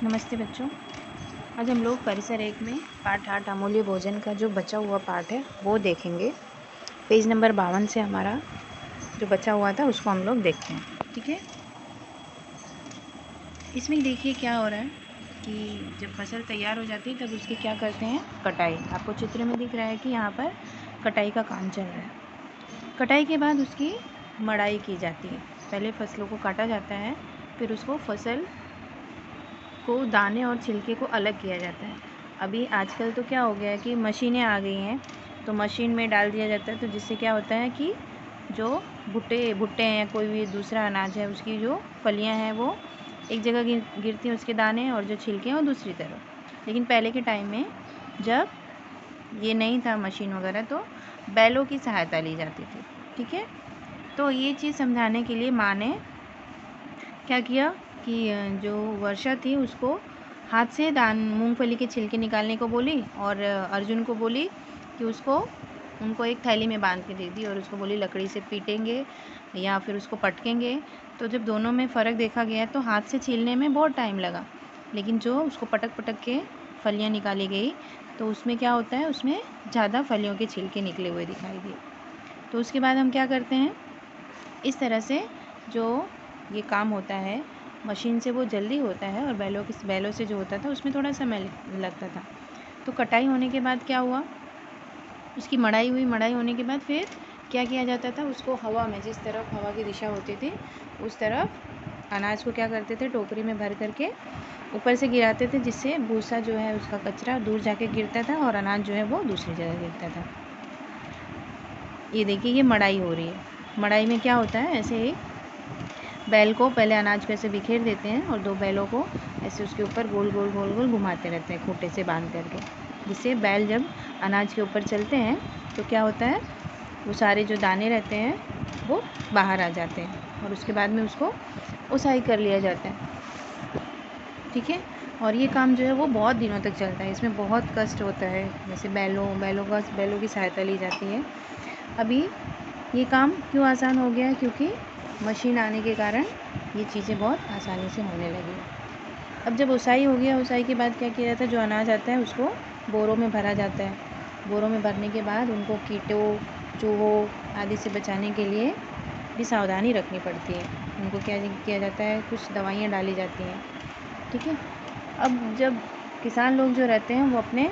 नमस्ते बच्चों। आज हम लोग परिसर 1 में पाठ 8 अमूल्य भोजन का जो बचा हुआ पाठ है वो देखेंगे। पेज नंबर 52 से हमारा जो बचा हुआ था उसको हम लोग देखते हैं। ठीक है, इसमें देखिए क्या हो रहा है कि जब फसल तैयार हो जाती है तब उसकी क्या करते हैं, कटाई। आपको चित्र में दिख रहा है कि यहाँ पर कटाई का काम चल रहा है। कटाई के बाद उसकी मड़ाई की जाती है। पहले फसलों को काटा जाता है, फिर उसको फसल को दाने और छिलके को अलग किया जाता है। अभी आजकल तो क्या हो गया है कि मशीनें आ गई हैं, तो मशीन में डाल दिया जाता है, तो जिससे क्या होता है कि जो भुट्टे हैं, कोई भी दूसरा अनाज है, उसकी जो फलियां हैं वो एक जगह गिरती हैं, उसके दाने, और जो छिलके हैं वो दूसरी तरफ। लेकिन पहले के टाइम में जब ये नहीं था मशीन वगैरह, तो बैलों की सहायता ली जाती थी। ठीक है, तो ये चीज़ समझाने के लिए माँ ने क्या किया कि जो वर्षा थी उसको हाथ से मूंगफली के छिलके निकालने को बोली, और अर्जुन को बोली कि उनको एक थैली में बांध के दे दी, और उसको बोली लकड़ी से पीटेंगे या फिर उसको पटकेंगे। तो जब दोनों में फ़र्क देखा गया तो हाथ से छीलने में बहुत टाइम लगा, लेकिन जो उसको पटक पटक के फलियाँ निकाली गई तो उसमें क्या होता है, उसमें ज़्यादा फलियों के छिलके निकले हुए दिखाई दिए। तो उसके बाद हम क्या करते हैं, इस तरह से जो ये काम होता है मशीन से वो जल्दी होता है, और बैलों से जो होता था उसमें थोड़ा समय लगता था। तो कटाई होने के बाद क्या हुआ, उसकी मड़ाई हुई। मड़ाई होने के बाद फिर क्या किया जाता था, उसको हवा में, जिस तरफ हवा की दिशा होती थी उस तरफ अनाज को क्या करते थे, टोकरी में भर करके ऊपर से गिराते थे, जिससे भूसा जो है उसका कचरा दूर जाके गिरता था और अनाज जो है वो दूसरी जगह गिरता था। ये देखिए, ये मड़ाई हो रही है। मड़ाई में क्या होता है, ऐसे ही बैल को पहले अनाज पे ऐसे बिखेर देते हैं, और 2 बैलों को ऐसे उसके ऊपर गोल गोल गोल गोल घुमाते रहते हैं खूंटे से बांध करके, जिससे बैल जब अनाज के ऊपर चलते हैं तो क्या होता है, वो सारे जो दाने रहते हैं वो बाहर आ जाते हैं, और उसके बाद में उसको उसाई कर लिया जाता है। ठीक है, और ये काम जो है वो बहुत दिनों तक चलता है। इसमें बहुत कष्ट होता है, जैसे बैलों की सहायता ली जाती है। अभी ये काम क्यों आसान हो गया है, क्योंकि मशीन आने के कारण ये चीज़ें बहुत आसानी से होने लगी। अब जब उसाई हो गया, उसाई के बाद क्या किया जाता है, जो अनाज आता है उसको बोरों में भरा जाता है। बोरों में भरने के बाद उनको कीटों, चूहों आदि से बचाने के लिए भी सावधानी रखनी पड़ती है। उनको क्या किया जाता है, कुछ दवाइयाँ डाली जाती हैं। ठीक है, अब जब किसान लोग जो रहते हैं वो अपने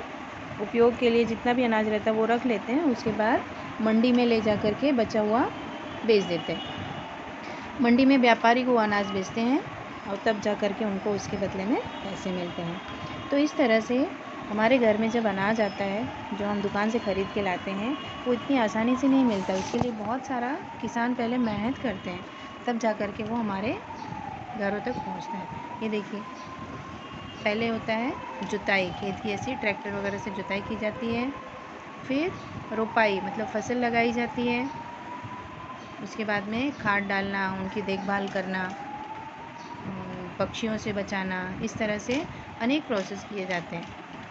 उपयोग के लिए जितना भी अनाज रहता है वो रख लेते हैं, उसके बाद मंडी में ले जा कर के बचा हुआ बेच देते हैं। मंडी में व्यापारी को अनाज बेचते हैं, और तब जा कर के उनको उसके बदले में पैसे मिलते हैं। तो इस तरह से हमारे घर में जब अनाज आता है जो हम दुकान से ख़रीद के लाते हैं, वो इतनी आसानी से नहीं मिलता। उसके लिए बहुत सारा किसान पहले मेहनत करते हैं, तब जा कर के वो हमारे घरों तक पहुंचता है। ये देखिए, पहले होता है जुताई, खेत की ऐसी ट्रैक्टर वगैरह से जुताई की जाती है। फिर रोपाई, मतलब फसल लगाई जाती है। उसके बाद में खाद डालना, उनकी देखभाल करना, पक्षियों से बचाना, इस तरह से अनेक प्रोसेस किए जाते हैं।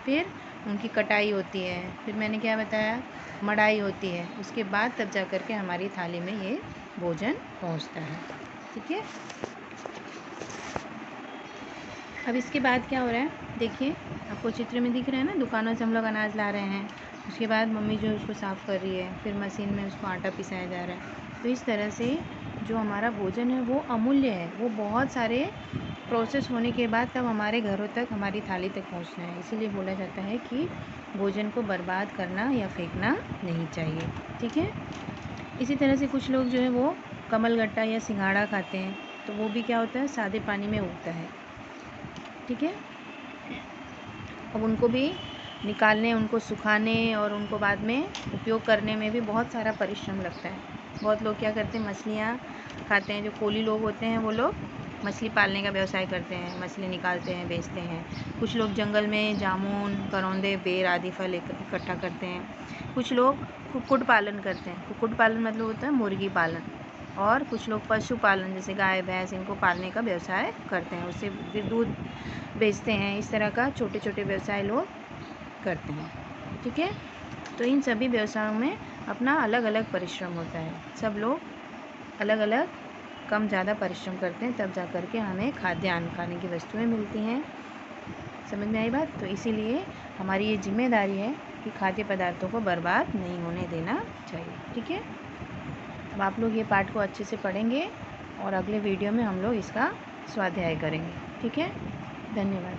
फिर उनकी कटाई होती है, फिर मैंने क्या बताया, मड़ाई होती है। उसके बाद तब जा कर के हमारी थाली में ये भोजन पहुंचता है। ठीक है, अब इसके बाद क्या हो रहा है, देखिए आपको चित्र में दिख रहा है ना, दुकानों से हम लोग अनाज ला रहे हैं, उसके बाद मम्मी जो है उसको साफ़ कर रही है, फिर मशीन में उसको आटा पिसाया जा रहा है। तो इस तरह से जो हमारा भोजन है वो अमूल्य है, वो बहुत सारे प्रोसेस होने के बाद तब हमारे घरों तक, हमारी थाली तक पहुंचना है। इसीलिए बोला जाता है कि भोजन को बर्बाद करना या फेंकना नहीं चाहिए। ठीक है, इसी तरह से कुछ लोग जो है वो कमलगट्टा या सिंघाड़ा खाते हैं, तो वो भी क्या होता है, सादे पानी में उगता है। ठीक है, अब उनको भी निकालने, उनको सुखाने और उनको बाद में उपयोग करने में भी बहुत सारा परिश्रम लगता है। बहुत लोग क्या करते हैं, मछलियाँ खाते हैं। जो कोली लोग होते हैं वो लोग मछली पालने का व्यवसाय करते हैं, मछली निकालते हैं, बेचते हैं। कुछ लोग जंगल में जामुन, करौंदे, बेर आदि फल इकट्ठा करते हैं। कुछ लोग कुक्कुट पालन करते हैं। कुक्कुट पालन मतलब होता है मुर्गी पालन। और कुछ लोग पशुपालन, जैसे गाय भैंस, इनको पालने का व्यवसाय करते हैं, उससे फिर दूध बेचते हैं। इस तरह का छोटे छोटे व्यवसाय लोग करते हैं। ठीक है, तो इन सभी व्यवसायों में अपना अलग अलग परिश्रम होता है। सब लोग अलग अलग कम ज़्यादा परिश्रम करते हैं, तब जा कर के हमें खाद्यान्न, खाने की वस्तुएं मिलती हैं। समझ में आई बात? तो इसीलिए हमारी ये जिम्मेदारी है कि खाद्य पदार्थों को बर्बाद नहीं होने देना चाहिए। ठीक है, अब आप लोग ये पाठ को अच्छे से पढ़ेंगे और अगले वीडियो में हम लोग इसका स्वाध्याय करेंगे। ठीक है, धन्यवाद।